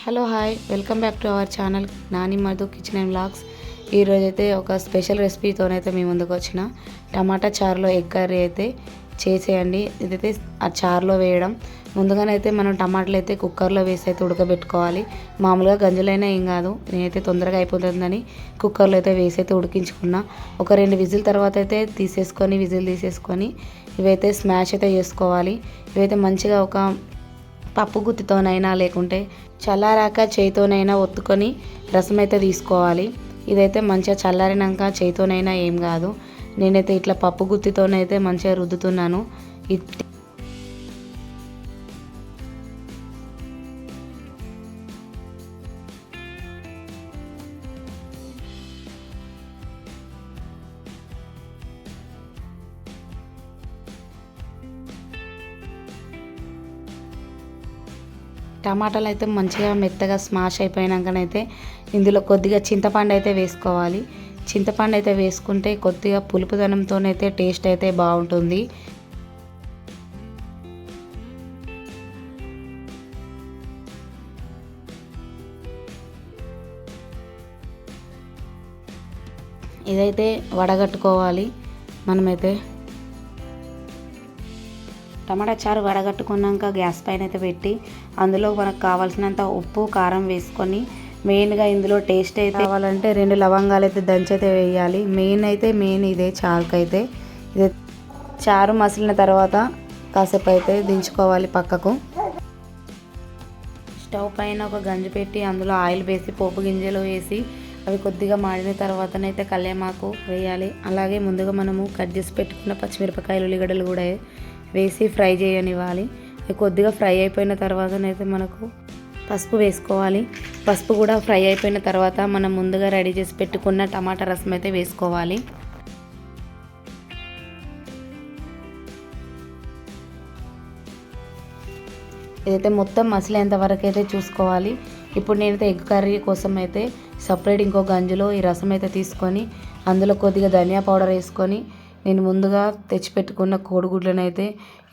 Hello hi welcome back to our channel Nani Madhu kitchen and vlogs. ఈరోజైతే ఒక special రెసిపీతోనైతే మీ ముందుకు వచ్చిన టమాటా చారులో ఎగ్ కర్రీ అయితే చేసేయండి. ఇదైతే ఆ చారులో వేయడం ముందుగానైతే మనం టమాటాలు అయితే కుక్కర్లో వేసి అయితే ఉడకబెట్టుకోవాలి. మామూలుగా గంజులైనా ఏం కాదు, నేనైతే తొందరగా అయిపోతుందని కుక్కర్లో అయితే వేసి అయితే ఉడికించుకున్నా. ఒక 2 విజిల్ తర్వాత అయితే విజిల్ తీసేసుకొని ఇవైతే స్మాష్ అయితే చేసుకోవాలి. ఇవైతే మంచిగా ఒక పప్పు గుత్తితోనైనా లేకుంటే చల్లారాక చేయితోనైనా ఒత్తుకొని రసం అయితే తీసుకోవాలి. ఇదైతే మంచిగా చల్లారినాక చేయితోనైనా ఏం కాదు, నేనైతే ఇట్లా పప్పు గుత్తితోనైతే మంచిగా రుద్దుతున్నాను. టమాటాలు అయితే మంచిగా మెత్తగా స్మాష్ అయిపోయినాకనైతే ఇందులో కొద్దిగా చింతపండు అయితే వేసుకోవాలి. చింతపండు అయితే వేసుకుంటే కొద్దిగా పులుపుదనంతోనైతే టేస్ట్ అయితే బాగుంటుంది. ఇదైతే వడగట్టుకోవాలి. మనమైతే టమాటా చారు వడగట్టుకున్నాక గ్యాస్ పైన అయితే పెట్టి అందులో మనకు కావాల్సినంత ఉప్పు కారం వేసుకొని మెయిన్గా ఇందులో టేస్ట్ అయితే కావాలంటే 2 లవంగాలు అయితే దంచైతే వేయాలి. మెయిన్ ఇదే చారుకైతే. ఇదే చారు మసిలిన తర్వాత కాసేపు అయితే దించుకోవాలి పక్కకు. స్టవ్ పైన ఒక గంజి పెట్టి అందులో ఆయిల్ వేసి పోపు గింజలు వేసి అవి కొద్దిగా మాడిన తర్వాతనైతే కల్లేమాకు వేయాలి. అలాగే ముందుగా మనము కట్ చేసి పెట్టుకున్న పచ్చిమిరపకాయలు ఉల్లిగడ్డలు కూడా వేసి ఫ్రై చేయనివ్వాలి. కొద్దిగా ఫ్రై అయిపోయిన తర్వాతనైతే మనకు పసుపు వేసుకోవాలి. పసుపు కూడా ఫ్రై అయిపోయిన తర్వాత మనం ముందుగా రెడీ చేసి పెట్టుకున్న టమాటా రసం అయితే వేసుకోవాలి. ఇదైతే మొత్తం మసిలేంత వరకు అయితే చూసుకోవాలి. ఇప్పుడు నేనైతే ఎగ్ కర్రీ కోసం అయితే సపరేట్ ఇంకో గంజులో ఈ రసం అయితే తీసుకొని అందులో కొద్దిగా ధనియా పౌడర్ వేసుకొని నేను ముందుగా తెచ్చిపెట్టుకున్న కోడిగుడ్లను అయితే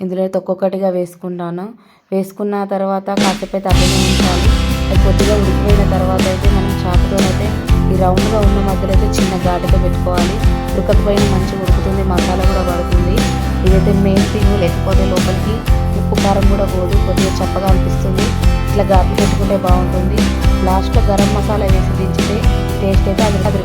ఇందులో అయితే ఒక్కొక్కటిగా వేసుకుంటాను. వేసుకున్న తర్వాత కాసేపు అయితే అట్లనే ఉంచాలి. అది కొద్దిగా ఉడికిపోయిన తర్వాత అయితే మనం చాకుతోనైతే ఈ రౌండ్గా ఉన్న మధ్యలో అయితే చిన్న ఘాటుతో పెట్టుకోవాలి. ఉడకకపోయిన మంచిగా ఉడుకుతుంది, మసాలా కూడా పడుతుంది. ఇదైతే మెయిన్ థింగ్, లేకపోతే లోపలికి ఉప్పు కారం కూడా పోదు, కొద్దిగా చప్పగా అనిపిస్తుంది. ఇట్లా ఘాట్లు పెట్టుకుంటే బాగుంటుంది. లాస్ట్లో గరం మసాలా వేసి దించితే టేస్ట్ అయితే అది